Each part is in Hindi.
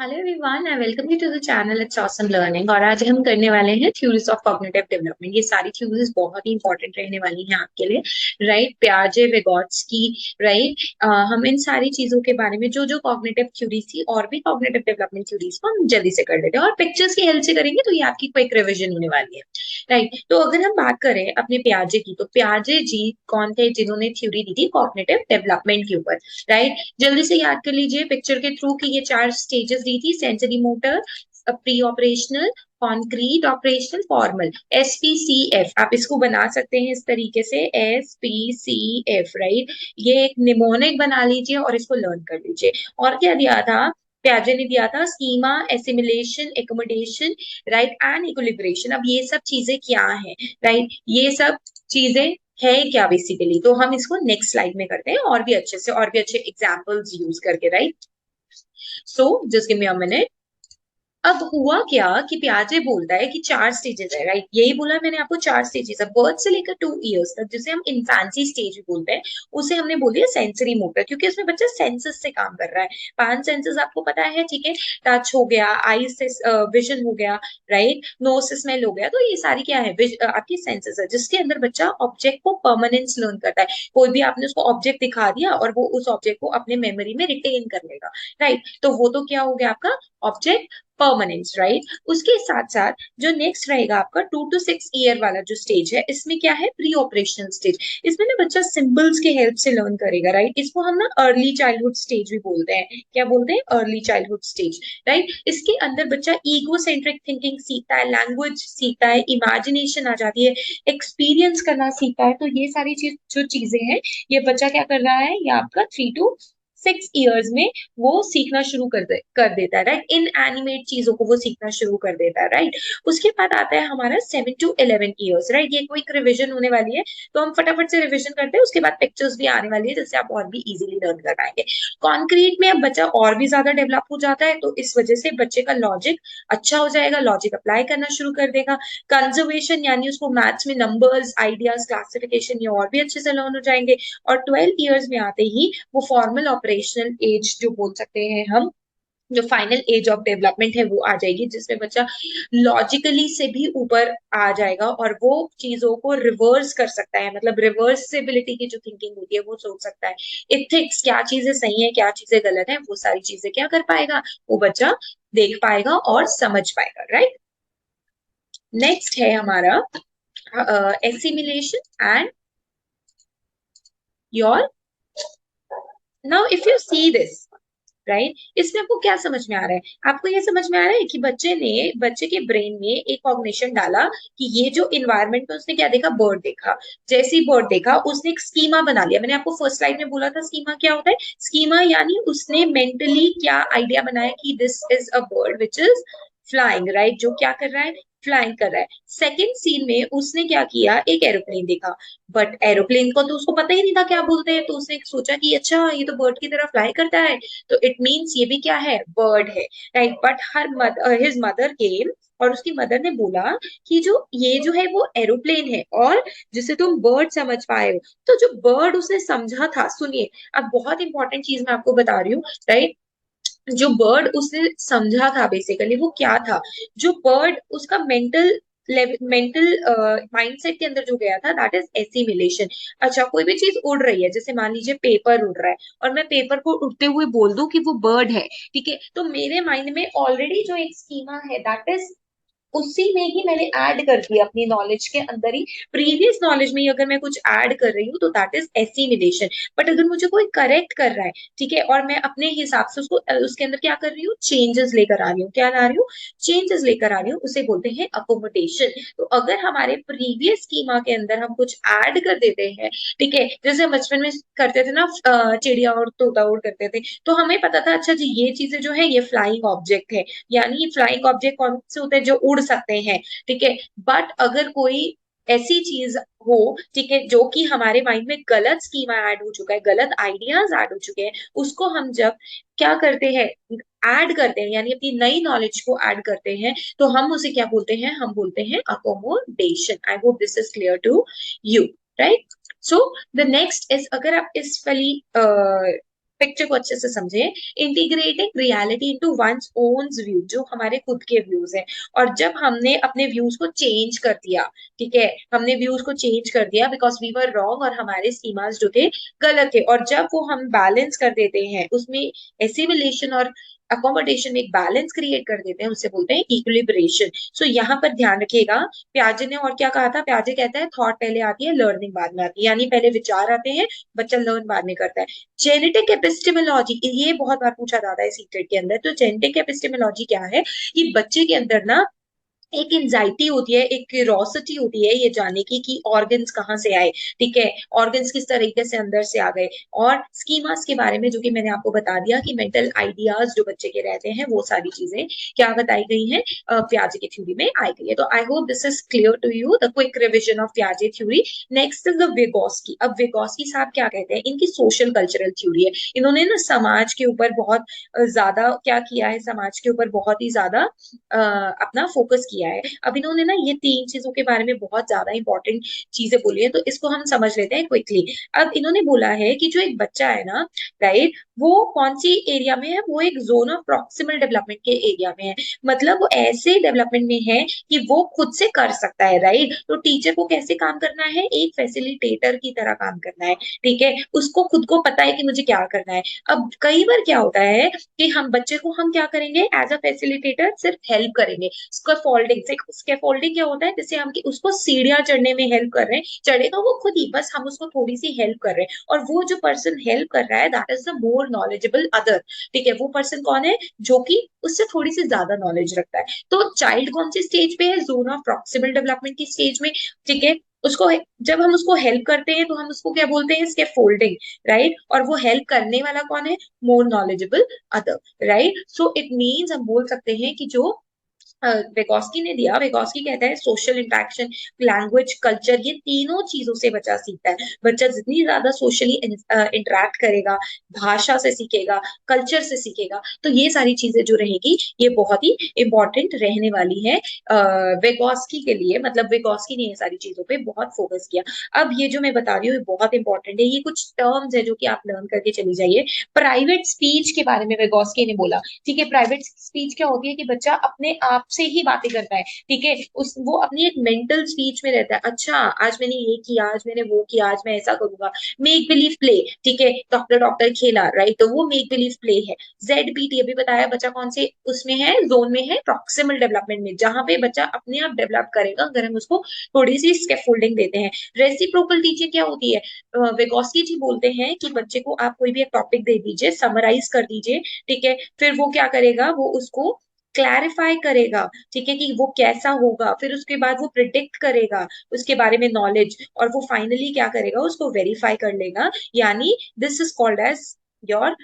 Hello everyone, I welcome you to the channel it's awesome learning. और आज हम करने वाले हैं थ्योरीज ऑफ कॉग्निटिव डेवलपमेंट। ये सारी थ्योरीज बहुत ही इंपॉर्टेंट रहने वाली हैं आपके लिए, राइट। पियाजे, विगोट्स्की, राइट। हम इन सारी चीजों के बारे में जो जो कॉग्निटिव थ्योरीज थी और भी कॉग्निटिव डेवलपमेंट थ्योरीज को हम जल्दी से कर लेते हैं और पिक्चर्स की हेल्प से करेंगे तो ये आपकी क्विक रिविजन होने वाली है, राइट। तो अगर हम बात करें अपने पियाजे की, तो पियाजे जी कौन थे जिन्होंने थ्योरी दी थी कॉग्निटिव डेवलपमेंट के ऊपर, राइट। जल्दी से याद कर लीजिए पिक्चर के थ्रू कि ये चार स्टेजेस दी थी: sensory motor, pre operational, concrete, operational, formal. SPCF आप इसको बना सकते हैं इस तरीके से, SPCF, राइट। ये एक निमोनिक बना लीजिए और इसको लर्न कर लीजिए। और क्या दिया था प्याजे ने? दिया था schema, assimilation, accommodation, right, and equilibration. अब ये सब चीजें क्या है, राइट, ये सब चीजें है क्या बेसिकली, तो हम इसको नेक्स्ट स्लाइड में करते हैं और भी अच्छे से और भी अच्छे एग्जांपल्स यूज करके, right. So just give me a minute. अब हुआ क्या कि पियाजे बोलता है कि चार स्टेजेस है, राइट। यही बोला मैंने आपको, चार स्टेजेस है बर्थ से लेकर 2 इयर्स तक, जिसे हम इन्फेंसी स्टेज भी बोलते हैं। उसे हमने बोल दिया सेंसरी मोटर, क्योंकि उसमें बच्चा सेंसेस से काम कर रहा है। 5 सेंसेस आपको पता है, ठीक है। टच हो गया, आई से विजन हो गया, राइट, नोज से स्मेल हो गया। तो ये सारी क्या है, आपकी सेंसेस है, जिसके अंदर बच्चा ऑब्जेक्ट को परमानेंस लर्न करता है। कोई भी आपने उसको ऑब्जेक्ट दिखा दिया और वो उस ऑब्जेक्ट को अपने मेमोरी में रिटेन कर लेगा, राइट। तो वो तो क्या हो गया आपका ऑब्जेक्ट परमानेंस, राइट। उसके साथ साथ जो नेक्स्ट रहेगा आपका 2 to 6 ईयर वाला जो स्टेज है, इसमें क्या है, प्री ऑपरेशनल स्टेज। इसमें ना बच्चा सिंबल्स के हेल्प से लर्न करेगा, राइट। इसको हम ना अर्ली चाइल्डहुड स्टेज भी बोलते हैं। क्या बोलते हैं? Early childhood stage, right. इसके अंदर बच्चा ईगो सेंट्रिक थिंकिंग सीखता है, लैंग्वेज सीखता है, इमेजिनेशन आ जाती है, एक्सपीरियंस करना सीखता है। तो ये सारी चीज जो चीजें हैं, ये बच्चा क्या कर रहा है, ये आपका 3 to 6 ईयर्स में वो सीखना शुरू कर देता है, राइट। इन एनिमेट चीजों को वो सीखना शुरू कर देता है, राइट। उसके बाद आता है हमारा 7 to 11 ईयर्स, राइट। ये क्विक रिविजन होने वाली है, तो हम फटाफट से रिविजन करते हैं। उसके बाद पिक्चर्स भी आने वाली है, जिससे आप और भी इजीली लर्न कर पाएंगे। कॉन्क्रीट में अब बच्चा और भी ज्यादा डेवलप हो जाता है, तो इस वजह से बच्चे का लॉजिक अच्छा हो जाएगा, लॉजिक अप्लाई करना शुरू कर देगा। कंजर्वेशन यानी उसको मैथ्स में नंबर्स, आइडियाज, क्लासिफिकेशन ये और भी अच्छे से लर्न हो जाएंगे। और 12 ईयर्स में आते ही वो फॉर्मल ऑपरेशनल एज जो बोल सकते हैं हम, जो फाइनल एज ऑफ डेवलपमेंट है, वो आ जाएगी, जिसमें बच्चा लॉजिकली से भी ऊपर आ जाएगा और वो चीजों को रिवर्स कर सकता है। मतलब रिवर्सिबिलिटी की जो थिंकिंग होती है वो सोच सकता है। इथिक्स, क्या चीजें सही है क्या चीजें गलत है, वो सारी चीजें क्या कर पाएगा, वो बच्चा देख पाएगा और समझ पाएगा, राइट। नेक्स्ट है हमारा assimilation and your. Now if you see this, right, इसमें आपको क्या समझ में आ रहा है? आपको ये समझ में आ रहा है कि बच्चे के ब्रेन में एक कॉग्निशन डाला कि ये जो इन्वायरमेंट में उसने क्या देखा, बर्ड देखा। जैसे ही बर्ड देखा उसने एक स्कीमा बना लिया। मैंने आपको फर्स्ट स्लाइड में बोला था स्कीमा क्या होता है। स्कीमा यानी उसने मेंटली क्या आइडिया बनाया कि this is a bird which is flying, right, जो क्या कर रहा है, फ्लाइंग कर रहा है। सेकेंड सीन में उसने क्या किया, एक एरोप्लेन देखा, बट एरोप्लेन को तो उसको पता ही नहीं था क्या बोलते हैं, तो उसने सोचा कि अच्छा ये तो बर्ड की तरह फ्लाई करता है, तो इट मीन्स ये भी क्या है, बर्ड है, राइट। बट हिज मदर केम और उसकी मदर ने बोला कि जो ये जो है वो एरोप्लेन है और जिसे तुम बर्ड समझ पाए हो। तो जो बर्ड उसने समझा था, सुनिए, अब बहुत इंपॉर्टेंट चीज मैं आपको बता रही हूँ, राइट। जो बर्ड उसने समझा था बेसिकली वो क्या था, जो बर्ड उसका मेंटल माइंडसेट के अंदर जो गया था, दैट इज एसिमिलेशन। अच्छा, कोई भी चीज उड़ रही है, जैसे मान लीजिए पेपर उड़ रहा है और मैं पेपर को उड़ते हुए बोल दूं कि वो बर्ड है, ठीक है, तो मेरे माइंड में ऑलरेडी जो एक स्कीमा है, दैट इज उसी में ही मैंने ऐड कर दिया अपनी नॉलेज के अंदर ही। प्रीवियस नॉलेज में ही अगर मैं कुछ ऐड कर रही हूँ तो दैट इज एसिमिलेशन। बट अगर मुझे कोई करेक्ट कर रहा है, ठीक है, और मैं अपने हिसाब से उसको उसके अंदर क्या कर रही हूँ, चेंजेस लेकर आ रही हूँ, क्या ला रही हूँ, चेंजेस लेकर आ रही हूँ, उसे बोलते हैं अकोमोडेशन। तो अगर हमारे प्रीवियस स्कीमा के अंदर हम कुछ ऐड कर देते हैं, ठीक है, जैसे हम बचपन में करते थे ना, चिड़िया और तोता उड़ करते थे, तो हमें पता था अच्छा जी ये चीजें जो है ये फ्लाइंग ऑब्जेक्ट है, यानी फ्लाइंग ऑब्जेक्ट कौन से होते हैं, जो उड़ सकते हैं, ठीक है। बट अगर कोई ऐसी चीज हो, ठीक है, जो कि हमारे माइंड में गलत स्कीमा ऐड हो चुका है, गलत आइडियाज ऐड हो चुके हैं, उसको हम जब क्या करते हैं, ऐड करते हैं, यानी अपनी नई नॉलेज को ऐड करते हैं, तो हम उसे क्या बोलते हैं, हम बोलते हैं accommodation. I hope this is clear to you, right. So the next is, अगर आप इस वाली पिक्चर को अच्छे से समझे, integrating reality into one's own view, जो हमारे खुद के व्यूज हैं। और जब हमने अपने व्यूज को चेंज कर दिया, ठीक है, हमने व्यूज को चेंज कर दिया बिकॉज वी वर रॉन्ग और हमारे स्कीमास जो थे गलत थे, और जब वो हम बैलेंस कर देते हैं उसमें एसिमिलेशन और अकोमोडेशन में एक बैलेंस क्रिएट कर देते हैं, उसे बोलते हैं इक्विलिब्रेशन। सो यहाँ पर ध्यान रखिएगा, प्याजे ने और क्या कहा था, प्याजे कहता है थॉट पहले आती है, लर्निंग बाद में आती है, यानी पहले विचार आते हैं, बच्चा लर्न बाद में करता है। जेनेटिक एपिस्टेमोलॉजी, ये बहुत बार पूछा जाता है सीक्रेट के अंदर। तो जेनेटिक एपिस्टेमोलॉजी क्या है, कि बच्चे के अंदर ना एक एंजाइटी होती है, एक क्यूरोसिटी होती है ये जानने की कि ऑर्गन्स कहाँ से आए, ठीक है, ऑर्गन्स किस तरीके से अंदर से आ गए, और स्कीमास के बारे में जो कि मैंने आपको बता दिया कि मेंटल आइडियाज जो बच्चे के रहते हैं, वो सारी चीजें क्या बताई गई हैं, प्याजे की थ्योरी में आई गई है। तो I hope this is clear to you, the quick revision of प्याजे theory. Next is the Vygotsky. अब विगोस्की साहब क्या कहते हैं, इनकी सोशल कल्चरल थ्योरी है। इन्होंने ना समाज के ऊपर बहुत ज्यादा क्या किया है, समाज के ऊपर बहुत ही ज्यादा अपना फोकस किया है। अब इन्होंने ना ये तीन चीजों के बारे में बहुत ज्यादा इंपॉर्टेंट चीजें बोली है, तो इसको हम समझ लेते हैं क्विकली। अब इन्होंने बोला है कि जो एक बच्चा है ना, राइट, वो कौन सी एरिया में है, वो एक जोन ऑफ प्रॉक्सिमल डेवलपमेंट के एरिया में है। मतलब वो ऐसे डेवलपमेंट में है कि वो खुद से कर सकता है, राइट। तो टीचर को कैसे काम करना है, एक फैसिलिटेटर की तरह काम करना है, ठीक है, उसको खुद को पता है कि मुझे क्या करना है। अब कई बार क्या होता है कि हम बच्चे को हम क्या करेंगे, एज अ फैसिलिटेटर सिर्फ हेल्प करेंगे। स्कैफोल्डिंग से, स्कैफोल्डिंग क्या होता है, जैसे हम उसको सीढ़ियां चढ़ने में हेल्प कर रहे हैं, चढ़ेगा वो खुद ही, बस हम उसको थोड़ी सी हेल्प कर रहे हैं, और वो जो पर्सन हेल्प कर रहा है that is the more knowledgeable other, ठीक है। वो पर्सन कौन है, जो कि उससे थोड़ी सी ज्यादा नॉलेज रखता है। तो चाइल्ड कौन सी स्टेज पे है, जोन ऑफ प्रॉक्सिमल डेवलपमेंट की स्टेज में, ठीक है। उसको जब हम उसको हेल्प करते हैं तो हम उसको क्या बोलते हैं, स्कैफोल्डिंग, राइट। और वो हेल्प करने वाला कौन है, more knowledgeable other, right. So it means हम बोल सकते हैं कि जो वेगोस्की ने दिया, वेगोस्की कहता है सोशल इंटरेक्शन, लैंग्वेज, कल्चर, ये तीनों चीजों से बच्चा सीखता है। बच्चा जितनी ज्यादा सोशली इंटरेक्ट करेगा, भाषा से सीखेगा, कल्चर से सीखेगा, तो ये सारी चीजें जो रहेगी ये बहुत ही इंपॉर्टेंट रहने वाली है वेगोस्की के लिए। मतलब वेगोस्की ने ये सारी चीजों पे बहुत फोकस किया। अब ये जो मैं बता रही हूँ ये बहुत इंपॉर्टेंट है, ये कुछ टर्म्स है जो कि आप लर्न करके चली जाइए। प्राइवेट स्पीच के बारे में वेगोस्की ने बोला, ठीक है। प्राइवेट स्पीच क्या होती है कि बच्चा अपने आप से ही बातें करता है, ठीक है, उस वो अपनी एक मेंटल स्पीच में रहता है। अच्छा, आज मैंने ये किया, आज मैंने वो किया, आज मैं ऐसा करूंगा। मेक बिलीव प्ले, ठीक है, डॉक्टर डॉक्टर खेला, राइट, तो वो मेक बिलीव प्ले है। जेड अभी बताया, बच्चा कौन से उसमें है, जोन में है, प्रॉक्सिमल डेवलपमेंट में, जहां पे बच्चा अपने आप डेवलप करेगा अगर हम उसको थोड़ी सी स्कैफोल्डिंग देते हैं। रेसिप्रोकल टीचिंग क्या होती है, वेगोस्की जी बोलते हैं कि बच्चे को आप कोई भी एक टॉपिक दे दीजिए, समराइज कर दीजिए, ठीक है, फिर वो क्या करेगा, वो उसको क्लैरिफाई करेगा, ठीक है, कि वो कैसा होगा, फिर उसके बाद वो प्रिडिक्ट करेगा उसके बारे में नॉलेज, और वो फाइनली क्या करेगा, उसको वेरीफाई कर लेगा। यानी this is called as your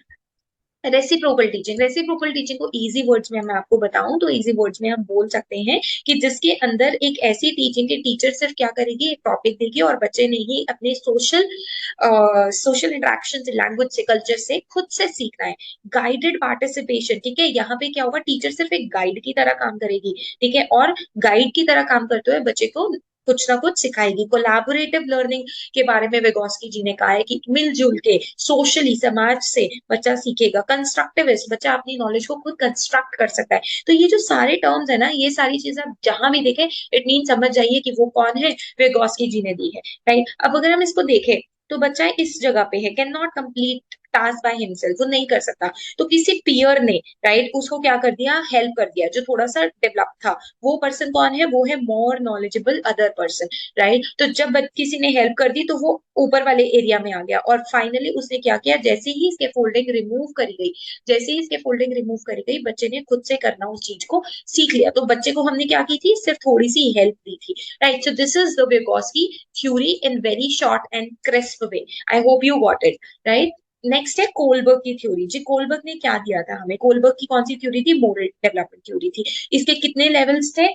reciprocal teaching. Reciprocal teaching को इजी वर्ड्स में मैं आपको बताऊं तो इजी वर्ड्स में हम बोल सकते हैं कि जिसके अंदर एक ऐसी टीचिंग के टीचर सिर्फ क्या करेगी, एक टॉपिक देगी और बच्चे ने ही अपने सोशल इंटरेक्शन से, लैंग्वेज से, कल्चर से खुद से सीखना है। गाइडेड पार्टिसिपेशन, ठीक है, यहाँ पे क्या होगा, टीचर सिर्फ एक गाइड की तरह काम करेगी, ठीक है, और गाइड की तरह काम करते हुए बच्चे को कुछ ना कुछ सिखाएगी। कोलैबोरेटिव लर्निंग के बारे में वेगोस्की जी ने कहा है कि मिलजुल के सोशली, समाज से बच्चा सीखेगा। कंस्ट्रक्टिविस्ट, बच्चा अपनी नॉलेज को खुद कंस्ट्रक्ट कर सकता है। तो ये जो सारे टर्म्स है ना, ये सारी चीजें आप जहां भी देखें, इट मीन समझ जाइए कि वो कौन है, वेगोस्की जी ने दी है, राइट। अब अगर हम इसको देखें तो बच्चा इस जगह पे है, can not complete task by himself, वो नहीं कर सकता, तो किसी पियर ने, राइट, उसको क्या कर दिया, हेल्प कर दिया, जो थोड़ा सा डेवलप था। वो पर्सन कौन है, वो है more knowledgeable other person, right. तो जब किसी ने हेल्प कर दी तो वो ऊपर वाले एरिया में आ गया, और फाइनली उसने क्या किया, जैसे ही इसके फोल्डिंग रिमूव करी गई, जैसे ही इसके फोल्डिंग रिमूव करी गई, बच्चे ने खुद से करना उस चीज को सीख लिया। तो बच्चे को हमने क्या की थी, सिर्फ थोड़ी सी हेल्प दी थी, right. So this is the Vygotsky theory in very short and crisp way. I hope you got it, right. Next है कोलबर्ग की थ्योरी। जी कोलबर्ग ने क्या दिया था हमें, कोलबर्ग की कौन सी थ्योरी थी, मोरल डेवलपमेंट थ्योरी थी। इसके कितने लेवल्स थे,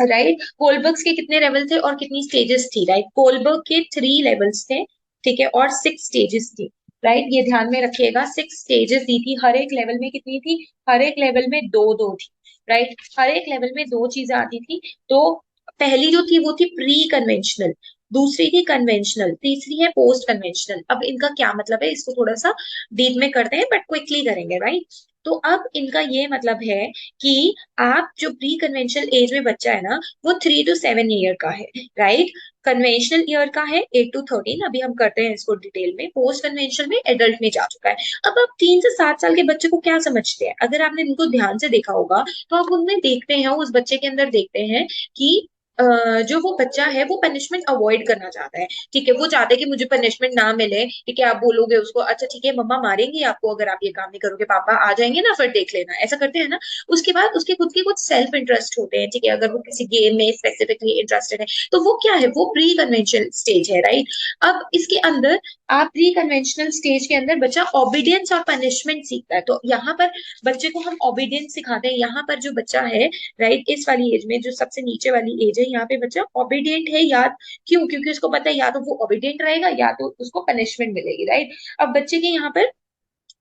राइट, कोलबर्ग के कितने लेवल थे और कितनी स्टेजेस थी, राइट। कोलबर्ग के 3 लेवल्स थे, ठीक है, और 6 स्टेजेस थी, राइट। ये ध्यान में रखिएगा, 6 स्टेजेस दी थी, हर एक लेवल में कितनी थी, हर एक लेवल में दो दो थी, राइट, हर एक लेवल में दो चीजें आती थी। तो पहली जो थी वो थी प्री कन्वेंशनल, दूसरी थी कन्वेंशनल, तीसरी है पोस्ट कन्वेंशनल। अब इनका क्या मतलब है, इसको थोड़ा सा डीप में करते हैं बट क्विकली करेंगे, राइट। तो अब इनका ये मतलब है कि आप जो प्री कन्वेंशनल एज में बच्चा है ना, वो 3 to 7 ईयर का है, राइट। कन्वेंशनल ईयर का है 8 to 13, अभी हम करते हैं इसको डिटेल में। पोस्ट कन्वेंशनल में एडल्ट में जा चुका है। अब आप 3 से 7 साल के बच्चे को क्या समझते हैं, अगर आपने इनको ध्यान से देखा होगा तो आप उनमें देखते हैं, उस बच्चे के अंदर देखते हैं कि जो वो बच्चा है वो पनिशमेंट अवॉइड करना चाहता है, ठीक है। वो चाहता है कि मुझे पनिशमेंट ना मिले, ठीक है। आप बोलोगे उसको अच्छा ठीक है मम्मा मारेंगी आपको अगर आप ये काम नहीं करोगे, पापा आ जाएंगे ना फिर देख लेना, ऐसा करते हैं ना। उसके बाद उसके खुद के कुछ सेल्फ इंटरेस्ट होते हैं, ठीक है। अगर वो किसी गेम में स्पेसिफिकली इंटरेस्टेड है तो वो क्या है, वो प्री कन्वेंशनल स्टेज है, राइट। अब इसके अंदर आप प्री कन्वेंशनल स्टेज के अंदर बच्चा ओबीडियंस और पनिशमेंट सीखता है, तो यहाँ पर बच्चे को हम ओबीडियंस सिखाते हैं। यहाँ पर जो बच्चा है, राइट, इस वाली एज में जो सबसे नीचे वाली एज है, यहाँ पे बच्चा ओबीडियंट है, या क्यों, क्योंकि उसको पता है या तो वो ओबीडियंट रहेगा या तो उसको पनिशमेंट मिलेगी, राइट। अब बच्चे के यहाँ पर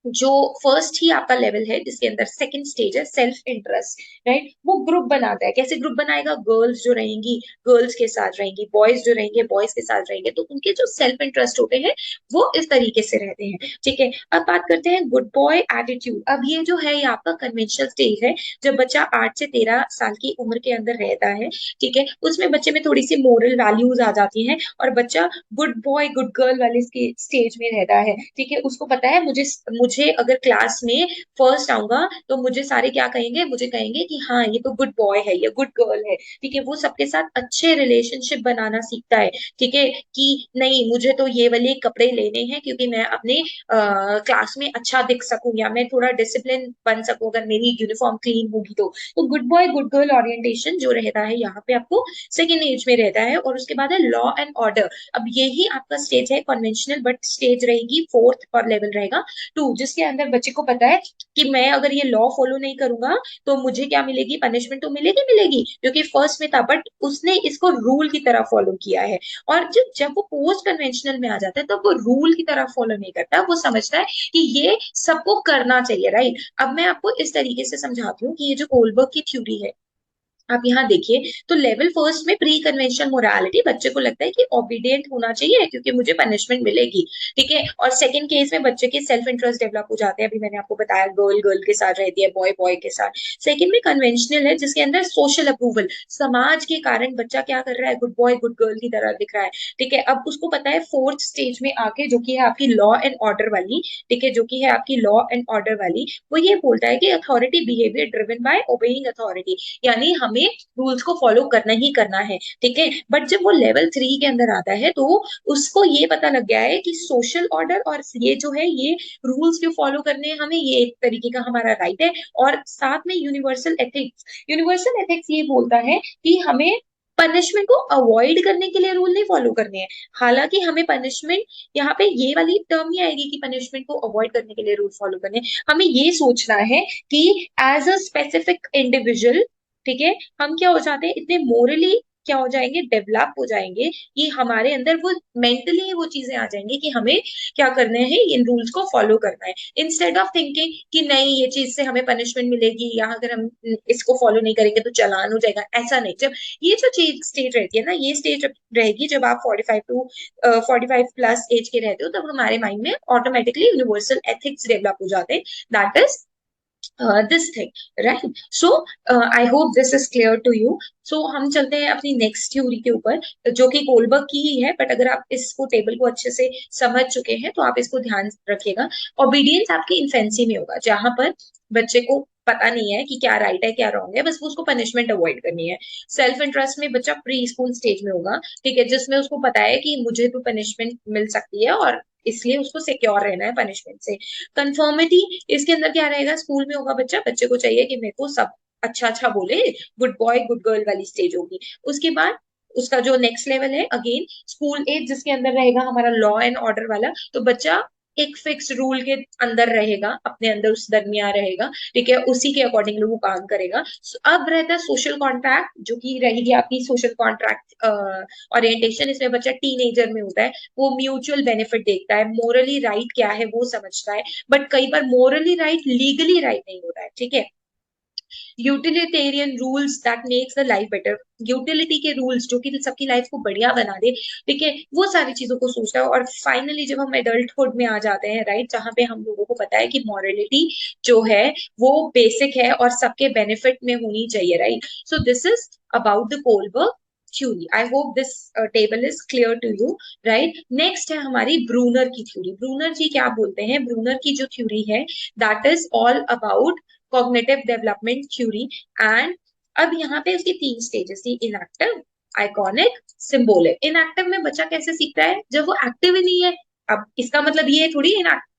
जो फर्स्ट ही आपका लेवल है जिसके अंदर सेकंड स्टेज है सेल्फ इंटरेस्ट, राइट। वो ग्रुप बनाता है, कैसे ग्रुप बनाएगा, गर्ल्स जो रहेंगी गर्ल्स के साथ रहेंगी, बॉयज जो रहेंगे बॉयज के साथ रहेंगे, तो उनके जो सेल्फ इंटरेस्ट होते हैं वो इस तरीके से रहते हैं, ठीक है। अब बात करते हैं गुड बॉय एटीट्यूड। अब ये जो है ये आपका कन्वेंशनल स्टेज है, जब बच्चा 8 से 13 साल की उम्र के अंदर रहता है, ठीक है। उसमें बच्चे में थोड़ी सी मोरल वैल्यूज आ जाती हैं और बच्चा गुड बॉय गुड गर्ल वाले स्टेज में रहता है, ठीक है। उसको पता है मुझे मुझे अगर क्लास में फर्स्ट आऊंगा तो मुझे सारे क्या कहेंगे, मुझे कहेंगे कि हाँ ये तो गुड बॉय है, ये गुड गर्ल है, ठीक है। वो सबके साथ अच्छे रिलेशनशिप बनाना सीखता है, ठीक है। कि नहीं मुझे तो ये वाले कपड़े लेने हैं क्योंकि मैं अपने क्लास में अच्छा दिख सकूं या मैं थोड़ा डिसिप्लिन बन सकूं अगर मेरी यूनिफॉर्म क्लीन होगी तो good boy good girl orientation जो रहता है यहाँ पे आपको सेकेंड एज में रहता है। और उसके बाद है लॉ एंड ऑर्डर। अब यही आपका स्टेज है कन्वेंशनल, बट स्टेज रहेगी फोर्थ और लेवल रहेगा 2, जिसके अंदर बच्चे को पता है कि मैं अगर ये लॉ फॉलो नहीं करूंगा तो मुझे क्या मिलेगी, पनिशमेंट तो मिलेगी मिलेगी, क्योंकि फर्स्ट में था बट उसने इसको रूल की तरह फॉलो किया है। और जब जब वो पोस्ट कन्वेंशनल में आ जाता है तब वो रूल की तरह फॉलो नहीं करता, वो समझता है कि ये सबको करना चाहिए, राइट। अब मैं आपको इस तरीके से समझाती हूँ कि ये जो कोलबर्ग की थ्योरी है, आप यहाँ देखिए तो लेवल फर्स्ट में प्री कन्वेंशनल मोरालिटी, बच्चे को लगता है कि ओबीडियंट होना चाहिए क्योंकि मुझे पनिशमेंट मिलेगी, ठीक है। और सेकंड केस में बच्चे के सेल्फ इंटरेस्ट डेवलप हो जाते हैं, अभी मैंने आपको बताया गर्ल गर्ल के साथ रहती है, बॉय बॉय के साथ। सेकंड में कन्वेंशनल है जिसके अंदर सोशल अप्रूवल, समाज के कारण बच्चा क्या कर रहा है, गुड बॉय गुड गर्ल की तरह दिख रहा है, ठीक है। अब उसको पता है फोर्थ स्टेज में आके जो कि है आपकी लॉ एंड ऑर्डर वाली, ठीक है, जो कि है आपकी लॉ एंड ऑर्डर वाली, वो ये बोलता है कि authority behaviour driven by obeying authority, यानी हमें रूल्स को फॉलो करना ही करना है, ठीक है। बट जब वो लेवल 3 के अंदर आता है तो उसको ये पता लग गया है कि सोशल ऑर्डर और ये जो है ये रूल्स क्यों फॉलो करने हैं हमें, ये एक तरीके का हमारा राइट है। और साथ में यूनिवर्सल एथिक्स, यूनिवर्सल एथिक्स ये बोलता है कि हमें पनिशमेंट को अवॉइड करने के लिए रूल नहीं फॉलो करने हैं। हालांकि हमें पनिशमेंट, यहाँ पे ये वाली टर्म नहीं आएगी कि पनिशमेंट को अवॉइड करने के लिए रूल फॉलो करने हैं। हमें ये सोचना है कि एज अ स्पेसिफिक इंडिविजुअल, ठीक है, हम क्या हो जाते हैं इतने मोरली क्या हो जाएंगे, डेवलप हो जाएंगे कि हमारे अंदर वो मेंटली वो चीजें आ जाएंगी कि हमें क्या करना है, इन रूल्स को फॉलो करना है, इंस्टेड ऑफ थिंकिंग कि नहीं ये चीज से हमें पनिशमेंट मिलेगी या अगर हम इसको फॉलो नहीं करेंगे तो चालान हो जाएगा, ऐसा नहीं। जब ये जो चीज स्टेज रहती है ना, ये स्टेज रहेगी जब आप 45 प्लस एज के रहते हो, तब हमारे माइंड में ऑटोमेटिकली यूनिवर्सल एथिक्स डेवलप हो जाते हैं, that is this thing, right? So I hope this is clear to you. So हम चलते हैं अपनी नेक्स्ट थ्योरी के ऊपर जो कि कोलबर्ग की ही है, बट अगर आप इसको टेबल को अच्छे से समझ चुके हैं तो आप इसको ध्यान रखिएगा। ओबीडियंस आपकी इन्फेंसी में होगा जहां पर बच्चे को पता नहीं है कि क्या राइट है क्या रॉन्ग है, बस वो उसको पनिशमेंट अवॉइड करनी है। सेल्फ इंटरेस्ट में बच्चा प्री स्कूल स्टेज में होगा, ठीक है, जिसमें उसको पता है कि मुझे तो पनिशमेंट मिल सकती है और इसलिए उसको सिक्योर रहना है पनिशमेंट से। कंफर्मिटी, इसके अंदर क्या रहेगा, स्कूल में होगा बच्चा, बच्चे को चाहिए कि मेरे को सब अच्छा अच्छा बोले, गुड बॉय गुड गर्ल वाली स्टेज होगी। उसके बाद उसका जो नेक्स्ट लेवल है अगेन स्कूल एज, जिसके अंदर रहेगा हमारा लॉ एंड ऑर्डर वाला, तो बच्चा एक फिक्स रूल के अंदर रहेगा, अपने अंदर उस दरमियान रहेगा, ठीक है, उसी के अकॉर्डिंगली वो काम करेगा। अब रहता है सोशल कॉन्ट्रैक्ट, जो कि रहेगी आपकी सोशल कॉन्ट्रैक्ट ओरिएंटेशन, इसमें बच्चा टीनेजर में होता है, वो म्यूचुअल बेनिफिट देखता है, मोरली राइट क्या है वो समझता है, बट कई बार मोरली राइट लीगली राइट नहीं होता है, ठीक है। Utilitarian rules that makes the life better, utility के रूल्स जो कि सबकी लाइफ को बढ़िया बना दे, ठीक है, वो सारी चीजों को सोचता है। और फाइनली जब हम एडल्टहुड में आ जाते हैं, राइट, जहाँ पे हम लोगों को पता है कि मॉरलिटी जो है वो बेसिक है और सबके बेनिफिट में होनी चाहिए, right. So this is about the Kohlberg theory. I hope this table is clear to you, right. Next है हमारी ब्रूनर की थ्योरी। ब्रूनर जी क्या बोलते हैं? ब्रूनर की जो थ्योरी है that is all about cognitive development theory. And अब यहाँ पे उसकी तीन स्टेजेस थी, इनएक्टिव, आइकॉनिक, सिंबोलिक। इनएक्टिव में बच्चा कैसे सीखता है? जब वो एक्टिव ही नहीं है। अब इसका मतलब ये थोड़ी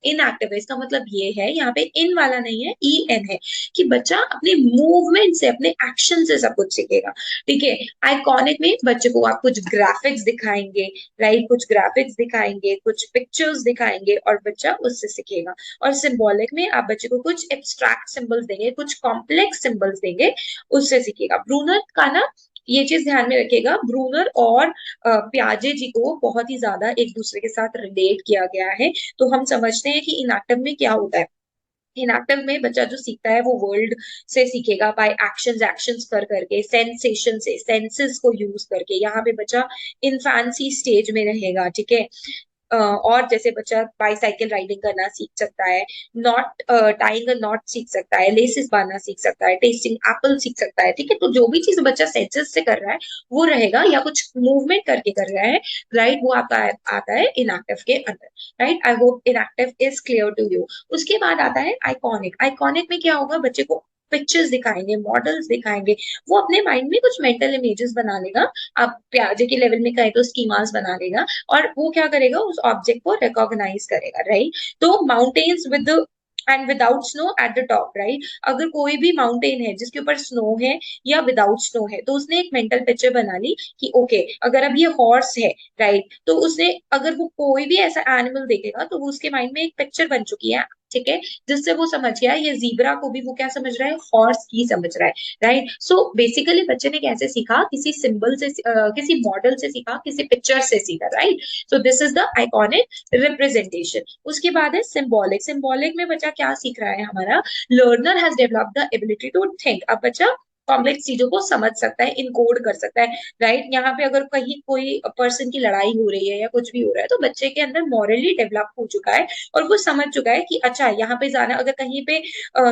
इनएक्टिव है, इसका मतलब ये है, यहाँ पे इन वाला नहीं है, ई एन है, कि बच्चा अपने मूवमेंट से, अपने एक्शन से सब कुछ सीखेगा, ठीक है। आइकॉनिक में बच्चे को आप कुछ ग्राफिक्स दिखाएंगे, राइट, कुछ ग्राफिक्स दिखाएंगे, कुछ पिक्चर्स दिखाएंगे और बच्चा उससे सीखेगा। और सिंबॉलिक में आप बच्चे को कुछ एब्स्ट्रैक्ट सिंबल्स देंगे, कुछ कॉम्प्लेक्स सिंबल्स देंगे, उससे सीखेगा। ब्रूनर का ना ये चीज ध्यान में रखेगा, ब्रूनर और प्याजे जी को बहुत ही ज्यादा एक दूसरे के साथ रिलेट किया गया है। तो हम समझते हैं कि इनएक्टिव में क्या होता है। इनएक्टिव में बच्चा जो सीखता है वो वर्ल्ड से सीखेगा, बाय एक्शंस, एक्शंस कर करके, सेंसेशन से, सेंसेस को यूज करके। यहाँ पे बच्चा इन्फेंसी स्टेज में रहेगा, ठीक है। और जैसे बच्चा बाईसाइकिल राइडिंग करना सीख सकता है, नॉट टाइंग अ नॉट सीख सकता है, लेसेस बांधना सीख सकता है, टेस्टिंग एप्पल सीख सकता है, ठीक है। तो जो भी चीज बच्चा सेंसेस से कर रहा है वो रहेगा, या कुछ मूवमेंट करके कर रहा है, राइट, वो आपका आता है इनएक्टिव के अंदर, right. I hope enactive is clear to you. उसके बाद आता है आइकॉनिक। आइकॉनिक में क्या होगा? बच्चे को पिक्चर्स दिखाएंगे, मॉडल्स दिखाएंगे, वो अपने माइंड में कुछ मेंटल इमेजेस बना लेगा। आप प्याजे के लेवल में कहें तो स्कीमास बना लेगा, और वो क्या करेगा? उस ऑब्जेक्ट को रिकॉग्नाइज करेगा, राइट। तो mountains with and without snow at the top, right. अगर कोई भी माउंटेन है जिसके ऊपर स्नो है या विदाउट स्नो है, तो उसने एक मेंटल पिक्चर बना ली कि ओके, अगर अब ये हॉर्स है, राइट, तो उसने, अगर वो कोई भी ऐसा एनिमल देखेगा तो वो उसके माइंड में एक पिक्चर बन चुकी है, ठीक है, जिससे वो समझ गया ये जीब्रा को भी वो क्या समझ रहा है? हॉर्स ही समझ रहा है, राइट। सो बेसिकली बच्चे ने कैसे सीखा? किसी सिंबल से, किसी मॉडल से सीखा, किसी पिक्चर से सीखा, right. So this is the iconic representation. उसके बाद है सिंबॉलिक। सिंबॉलिक में बच्चा क्या सीख रहा है हमारा? Learner has developed the ability to think. अब बच्चा कॉम्प्लेक्स चीजों को समझ सकता है, इनकोड कर सकता है, राइट। यहाँ पे अगर कहीं कोई पर्सन की लड़ाई हो रही है या कुछ भी हो रहा है, तो बच्चे के अंदर मॉरली डेवलप हो चुका है और वो समझ चुका है कि अच्छा यहाँ पे जाना, अगर कहीं पे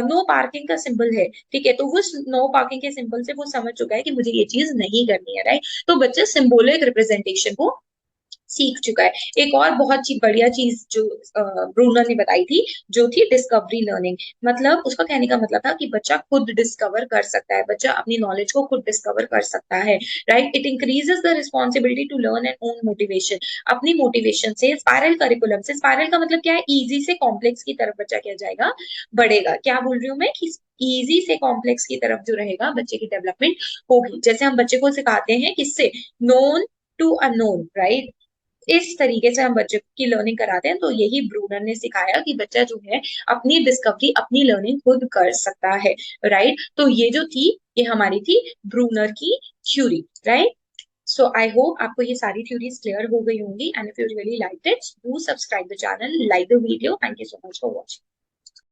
नो पार्किंग का सिंबल है, ठीक है, तो वो नो पार्किंग के सिंबल से वो समझ चुका है कि मुझे ये चीज नहीं करनी है, राइट। तो बच्चा सिंबोलिक रिप्रेजेंटेशन को सीख चुका है। एक और बहुत बढ़िया चीज जो ब्रूनर ने बताई थी, जो थी डिस्कवरी लर्निंग। मतलब उसका कहने का मतलब था कि बच्चा खुद डिस्कवर कर सकता है, बच्चा अपनी नॉलेज को खुद डिस्कवर कर सकता है, right. It increases the responsibility to learn and own motivation. अपनी मोटिवेशन से, स्पाइरल करिकुलम से, स्पाइरल का मतलब क्या है? इजी से कॉम्प्लेक्स की तरफ बच्चा क्या जाएगा? बढ़ेगा। क्या बोल रही हूँ मैं? कि इजी से कॉम्प्लेक्स की तरफ जो रहेगा बच्चे की डेवलपमेंट होगी। जैसे हम बच्चे को सिखाते हैं किससे? Known to unknown, right. इस तरीके से हम बच्चे की लर्निंग कराते हैं। तो यही ब्रूनर ने सिखाया कि बच्चा जो है अपनी डिस्कवरी, अपनी लर्निंग खुद कर सकता है, राइट। तो ये जो थी, ये हमारी थी ब्रूनर की theory, right. So I hope आपको ये सारी थ्योरीज क्लियर हो गई होंगी, and if you really like it, do subscribe the channel, like the video. Thank you so much for watching.